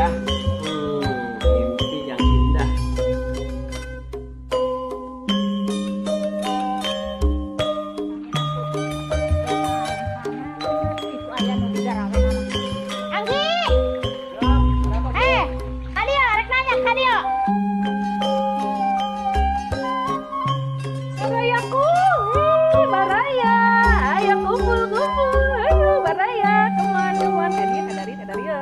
ya. Mimpi yang indah. Itu ayah nu digarawe nama. Anggi! Kadio, rek nanya kadio. Barayaku, baraya. Ayo kumpul-kumpul. Ayo baraya, teman-teman. Kadari ya.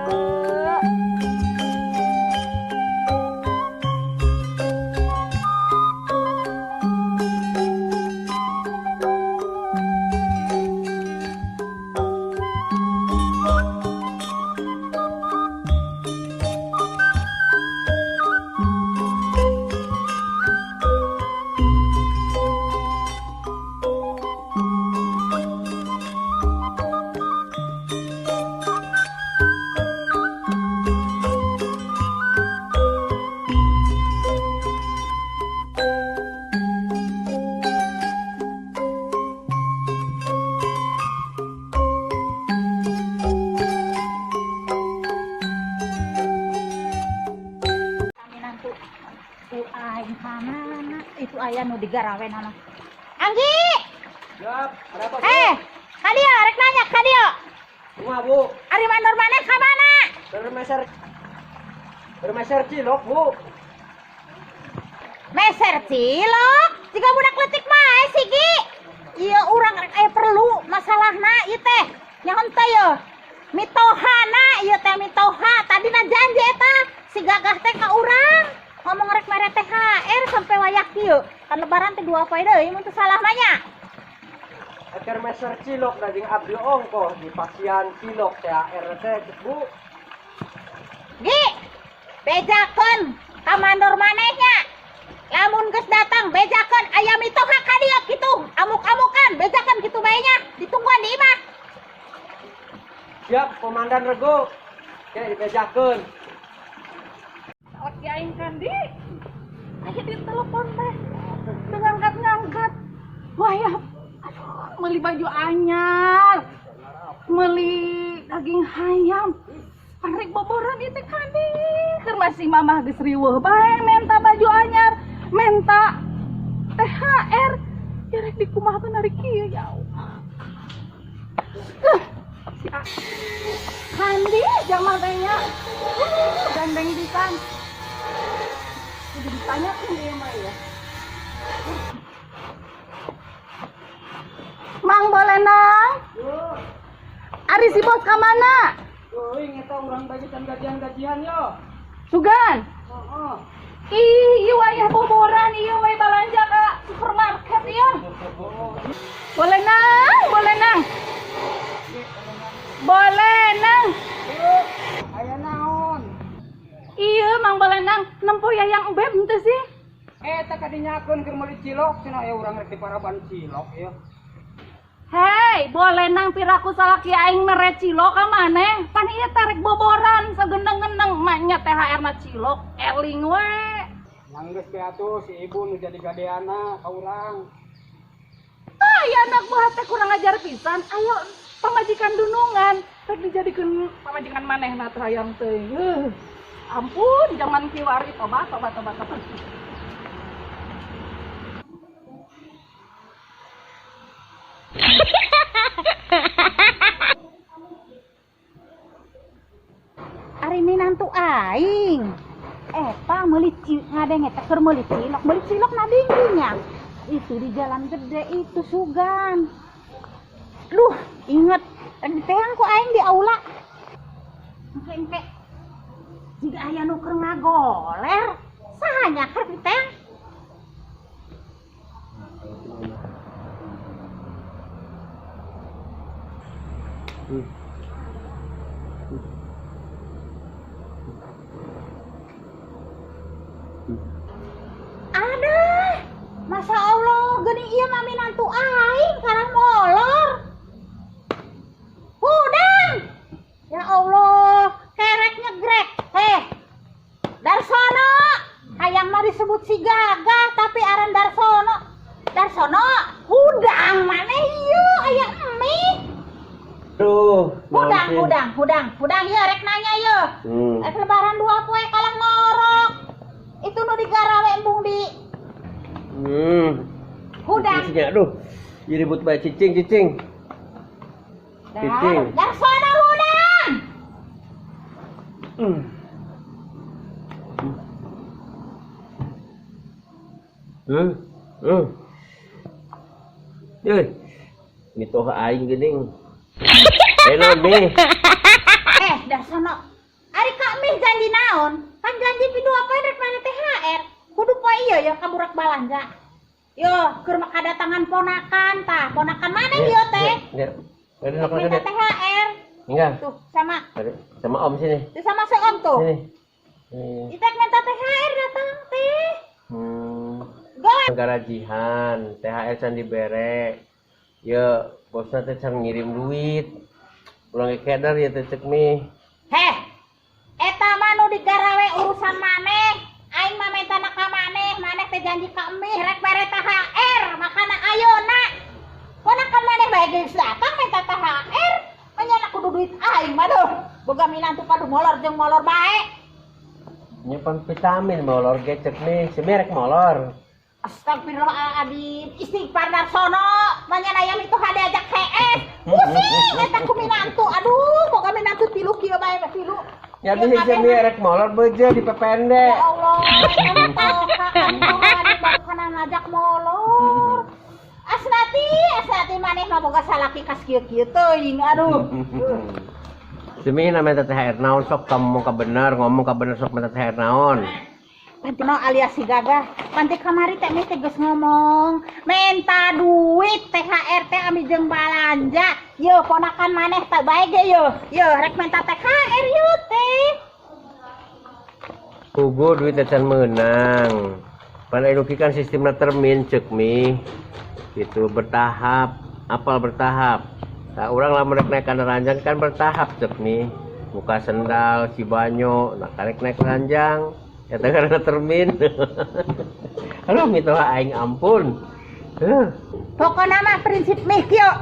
Aing mana? Itu ayah nu digarawe nama. Anggi! Siap, ada apa? Kadio, rek nanya kadio. Semua, Bu. Ari mandor maneh ka mana? Bermeser cilok, Bu. Meser cilok. Jika budak letik mah sigi. Iya urang rek aya perlu masalahna ieu teh. Nyaon teh ye? Mitohana ieu teh mitoha. Tadina janji eta si gagah teh ka urang. Ngomong rek mere THR sampai wayak kieu. Kan lebaran teh 2 poe deui mun teu salah nanya. Eker meser cilok daging abdi ongkoh di pasian cilok THR teh, Bu. Gi, bejakeun ka mandor manehnya. Lamun geus datang bejakeun aya mitoha ka dieu kitu. Amuk-amukan bejakeun kitu bae nya. Ditungguan di imah. Siap, Komandan Rego. Oke, dibejakeun. Oke aing kan di. Aya di telepon teh. Ngangkat-ngangkat. Wah ya. Aduh, meuli baju anyar. Meuli daging hayam. Parek boboran ieu teh kadi. Keur masih mamah geus riweuh bae menta baju anyar, menta THR. Ya rek dikumahakeun ari kieu ya Allah. Si Kandi jamal teh nya. Gandeng pisan. Jadi ditanyakan dia mah ya. Mang boleh nang? Ari si bos ka mana? Euy, ngeta urang bagisan gajian-gajian yo. Sugan. Heeh. Ih, ieu aya boboran, ieu we balanja ka supermarket ieu. Boleh nang, boleh nang. Boleh nang. Aya naon? Iya, Mang Balenang, nempo yayang beb henteu sih. Eta kadinyakeun keur meuli cilok, cenah aya urang rek di paraban cilok ya. Hei, Balenang piraku salaki aing mere cilok ka maneh. Pan ieu teh rek boboran sagendeng-gendeng manya THR-na cilok, eling we. Nanggeus ge atuh si ibu nu jadi gadeana ka urang. Ah, ya anak buah teh kurang ajar pisan. Ayo pamajikan dunungan, rek dijadikeun pamajikan manehna teh hayang teh. Ampun, jangan kiwari, tobat. Ari ini nantu aing. Eta meuli ngadeng eta keur meuli cilok na dingginya. Itu di jalan gede itu Sugan. Duh, inget tadi teh ku aing di aula. Engke jika aya nu keur ngagoler, saha nyaker di teh? Ada, masa Allah, geuning ieu mah minantu aing karang molor. Hudang, ya Allah, kerek nyegrek. Darsono, hayang mah disebut si Gagah, tapi aran Darsono, hudang maneh ieu aya emi. Duh, Hudang, ieu rek nanya ieu. Lebaran Jadi ribut bae cicing. Cicing. Darsono ludang. Mito aing geuning. Enon nih. Darsono. Ari kami janji naon? Kan janji pidu apa rek mana THR. Kudu poe ieu ya kaburak balanja. Yo, keur makadatangan ponakan tah. Ponakan mana ieu teh? Minta THR. Enggak. Tuh, Sama Om sini. Tuh sama si Om tuh. Sini. Itek minta THR datang teh. Gowe. Garajihan, THR can dibere. Ya, bosna teh can ngirim duit. Ulang keder ya teh cek mi. Heh. Eta mah nu digarawe urusan maneh. Aing mah mentana ka maneh teh janji ka emih rek bere THR, makana ayeuna. Ponakan maneh bae geus datang minta THR. Manyana kudu duit aing mah duh. Boga minantu padu molor jeung molor bae. Nyepan vitamin molor ge cek mi, semerek molor. Astagfirullahaladzim, istighfar Darsono. Manyana yang itu hade ajak CS. Pusing eta ku minantu. Aduh, boga minantu tilu kieu bae tilu. Ya bisa semerek molor beje di pepende. Ya Allah, eta kan kana ngajak molor. Asnati maneh mah boga salaki kas kieu-kieu teuing. Aduh. Semi namanya THR naon sok kamu ka bener ngomong ka bener sok minta THR naon. Pantino alias si Gagah, panti kamari teh geus ngomong, minta duit THR teh ami jeung balanja. Yo ponakan maneh teh bae ge yo. Yo rek minta THR yo teh. Pugu duit can meunang. Pan eduki kan sistemna termin ceuk mi. Gitu bertahap, apal bertahap. Nah, urang lamun rek naik kana ranjang kan bertahap ceuk mi. Muka sendal si banyo, nah karek naik ranjang. Eta karena termin. Halo mito aing ampun. Pokona mah prinsip mih kieu.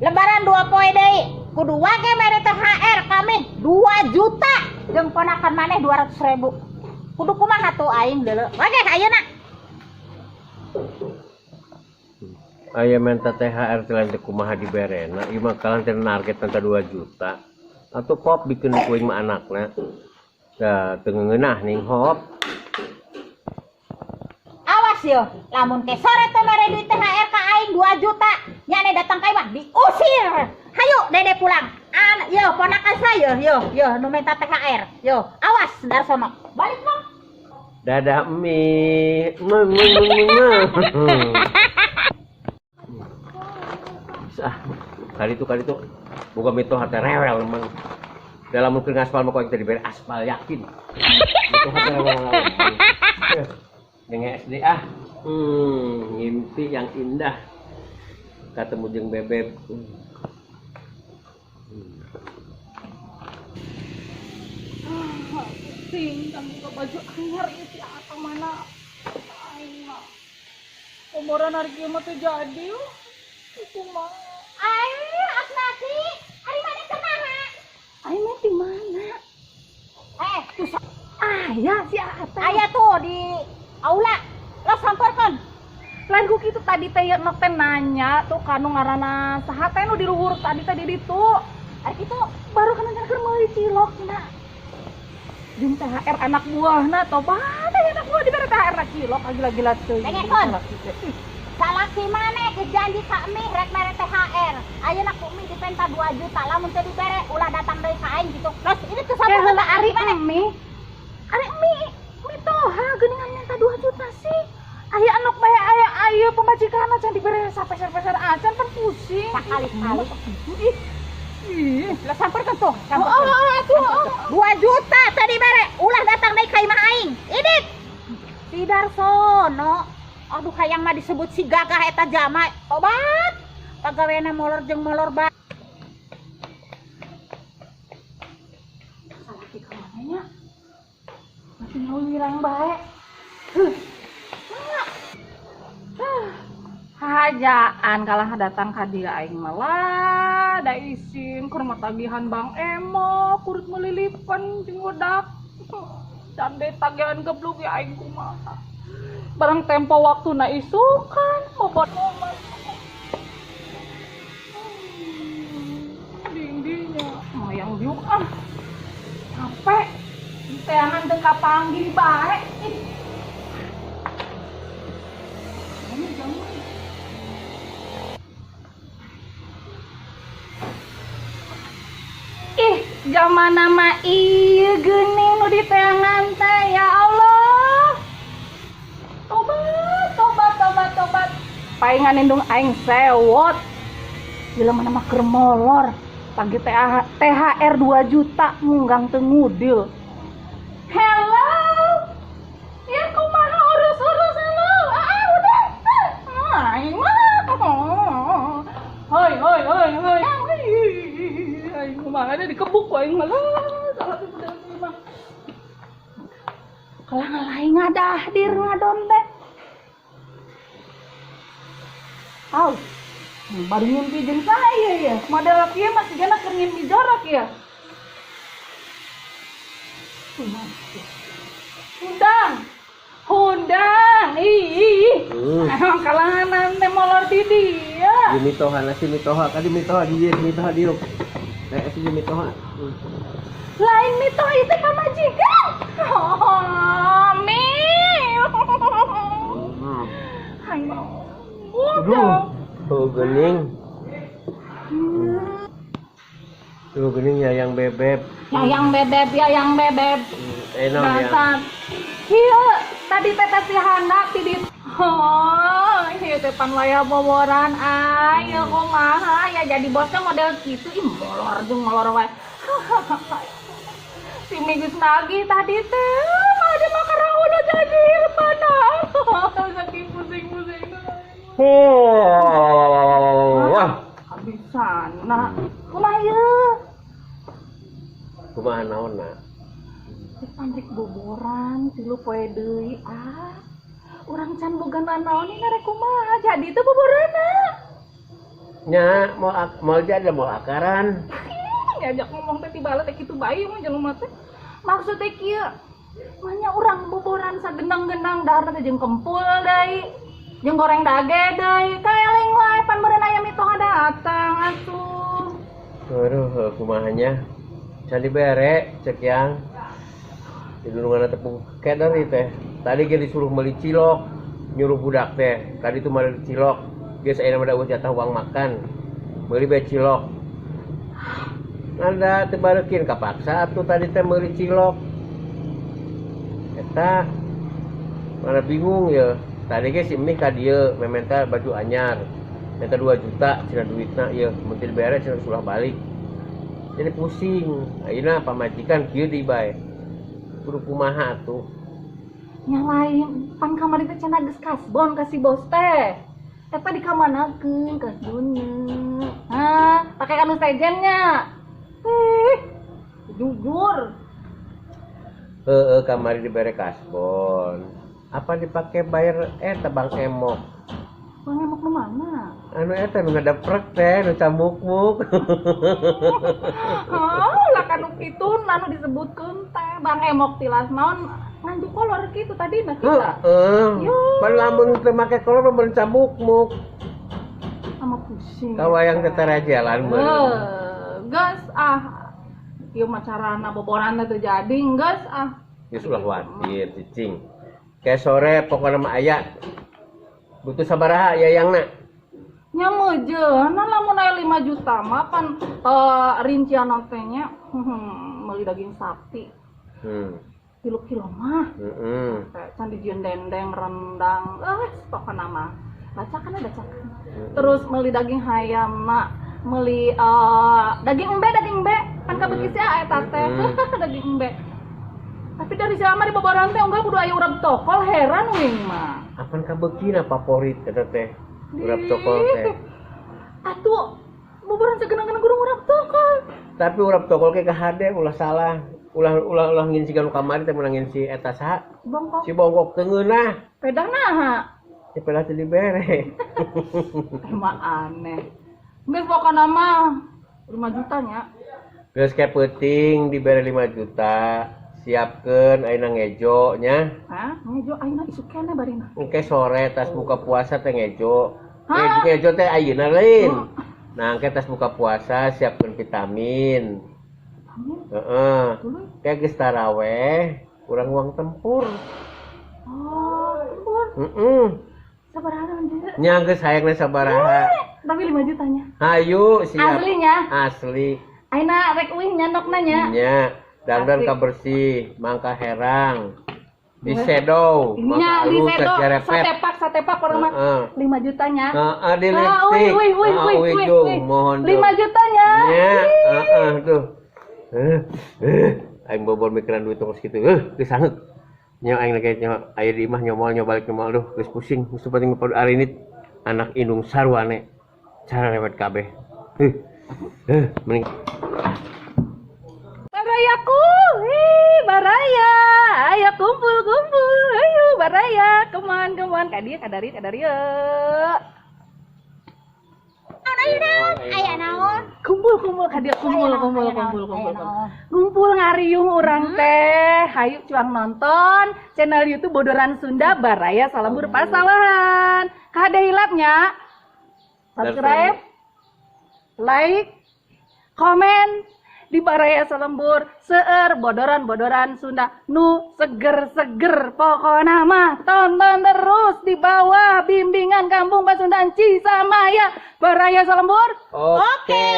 Lebaran 2 poe deui. Kudu wage mere THR kami 2 juta jeung ponakan maneh 200.000. Kudu kumaha tuh aing deuleu. Wage ayeuna. Aya minta THR teh lain teh kumaha diberena. Ieu mah kalantir target tanta 2 juta. Atuh pop bikin kuing mah anakna. Da teu ngeunah ning hop. Awas yo, lamun ke sore teh mere duit THR ka aing 2 juta, nyane datang ka imah diusir. Hayu Dede pulang. Yo ponakan saya yo nu minta THR. Yo, awas Darsono. Balik mah. Dadah mi. Kali itu boga mito hate rewel emang. Dalam mungkin aspal mau kau yang diberi aspal yakin. Itu hati lama-lama. Dengan SD mimpi yang indah. Ketemu jeung bebeb. Ting, kamu ke baju anyar itu atau mana? Aing mah. Umuran hari kieu mah teh jadi. Itu mah. Asnati, ari mana kumaha? Aing mah di mana? Tuh aya si Ata. Aya tuh di aula. Lo samperkeun. Lain ku kitu tadi teh nok teh nanya tuh kanu ngaranna saha teh nu di luhur tadi teh di ditu. Ari kitu baru kana keur meuli cilokna. Jeung THR anak buahna tobat anak buah dibere THR na cilok gila-gila teuing. Dengekeun. Salaki maneh janji ka emih rek mere THR. Ayeuna ku emih dipenta 2 juta lamun teu dibere ulah datang deui ka aing gitu. Terus ini teh sabar heula ari emih. Ari emih mitoha geuningan minta 2 juta sih. Aya anak bae aya pemajikanna can dibere sapeser-peser acan pan pusing. Sakali-kali. Ih, lah samperkeun tuh. Atuh. 2 juta tadi bere ulah datang deui ka imah aing. Idik. Si Darsono. Aduh hayang mah disebut si Gagah eta jama. Obat. Pagaweana molor jeung molor ba. Salaki ka manehnya. Masih ngawirang bae. Hajaan kalah datang ka dieu aing mah da isin keur mah tagihan Bang Emo, kurut melilipan jeung wedak. Cande tagihan geblug ya aing kumaha. Barang tempo waktu na isukan bobot momen diuk ah. Capek. Teangan teu kapanggih bae. Ih, zaman nama ieu geuning nu di teangan teh ya Allah. Tobat. Paingan indung aing sewot. Jelema mah keur molor. Pagi THR 2 juta munggang teu ngudil. Hello. Ya kumaha urus-urus lu? Udah. Aing mah. Hoi. Aing kumaha ada dikebuk aing mah. Salah teu mah. Kalah lain ngadahdir ngadon teh. Aw. Baru ngimpi jeung saya ya. Model kieu masih gana keur ngimpi jorok ya. Hundang. Ih. Kalangan teh molor di dia. Di mitoha nasi mitoha kadi mitoha di dieu. Si mitoha. Lain mitoha itu pamajikan. Oh, mi. Hai mau. Tuh gening. Tuh gening yayang bebeb. Yayang bebeb. Enak ya. Dasar. Iya, tadi teh si handap di Oh, ieu teh pan waya boboran aya kumaha ya jadi bosnya model kitu ih molor wae. Si Migus nagih tadi teh ada makarang udah jadi mana. Saking pusing-pusing. Wah, habisan. Nah, kumaha ieu? kumaha naonna? Pantrik boboran, tilu poe deui urang can boga nanaon ini rek kumaha jadi teh boborana. Nya mau jadi mau akaran. Ngajak ngomong teh tibala teh kitu bae mah jelema teh. Maksud teh kieu. Manya urang boboran sagendang-gendang dahar teh jeung kempul deui. Jeung goreng dage deui. Kaeling wae pan meureun aya mitoha datang atuh. Aduh, kumahanya. Can dibere cek yang di dulungan tepung kedari teh. Tadi ge disuruh meuli cilok, nyuruh budak teh. Tadi tuh meuli cilok. Geus aya nama dawuh jatah uang makan. Meuli bae cilok. Anda teu bareukin kapaksa atuh tadi teh meuli cilok. Eta mana bingung ya. Tadi ge si Mih ka dieu mementa baju anyar. Minta 2 juta cenah duitna ieu, mun teu dibere cenah sulah balik. Jadi pusing. Ayeuna pamajikan kieu di bae. Kudu kumaha atuh. Nyalain pan kamari teh cenah geus kasbon ka si bos teh. Eta dikamanakeun kasbonnya. Pakai anu sejennya. Jujur. Kamari dibere kasbon. Apa dipake bayar eta Bang Emok? Bang Emok nu mana? Anu eta nu ngadeprek teh, nu camuk-muk. Lah kanu kitu anu disebutkeun teh Bang Emok tilas naon ngandu kolor kitu tadi mah kita. Pan lamun teu make kolor mah camuk-muk. Sama pusing. Kawayang tetara jalan meureun. Geus ieu mah carana boboranna teu jadi geus Geus ulah watir cicing. Kayak sore pokokna mah aya. Butuh sabaraha yayangna? Nya meujeun lamun aya 5 juta mah pan rincian teh nya meuli daging sapi. 3 kilo mah. Can dijieun dendeng, rendang, pokona mah. Bacakan. Terus meuli daging hayamna, meuli daging embe pan kabeuki sia eta teh. Daging embe. Tapi dari selama di boboran teh unggal kudu aya urap tokol heran wing mah. Apan kabeukina favorit eta teh? Urap tokol teh. Atuh boboran segenang-genang kudu urap tokol. Tapi urap tokol ke kahade ulah salah. Ulah ngin si kanu kamari teh menangin si eta saha? Bongkok. Si bongkok teu ngeunah. Pedah naha? Si pedah teu dibere. Emang aneh. Geus pokona mah 5 juta nya. Geus ke peuting dibere 5 juta. Siapkeun ayeuna ngejo nya. Ngejo ayeuna isuk keneh barina. Engke sore tas buka puasa teh ngejo. Ngejo teh ayeuna lain. Nah, engke tas buka puasa siapkeun vitamin. Heeh. Kayak geus taraweh, kurang uang tempur. Oh, tempur. Sabaraha dia? Nya geus hayangna sabaraha. Tapi 5 jutanya. Hayu siap. Aslinya. Asli. Aina rek uing nyandok nanya. Nya, dandan ka bersih, mangka herang. Di shadow, Nya maka di halus sedo sacerepet. satepak orang mah 5 jutanya. Heeh, di lipstick. Mohon 5 jutanya. Nya, tuh. Aing bobor mikiran duit tong kitu. Geus sanggeuk. Nya aing lagi nya aya di imah nyomol balik nyomol duh geus pusing. Geus penting ari ini anak indung sarwane. Cara lewat kabeh. Mending Barayaku, baraya, ayo kumpul, ayo baraya, keman, kadia, kadari, Aya naon? kumpul, kadia, kumpul, ngumpul ngariung orang teh, hayu cuang nonton, channel YouTube Bodoran Sunda, Baraya Salambur Pasawahan, kada hilapnya, subscribe, like, komen, di Baraya Salembur seueur bodoran Sunda nu seger pokona mah tonton terus di bawah bimbingan Kampung Pasundan Cisamaya Baraya Salembur. Oke.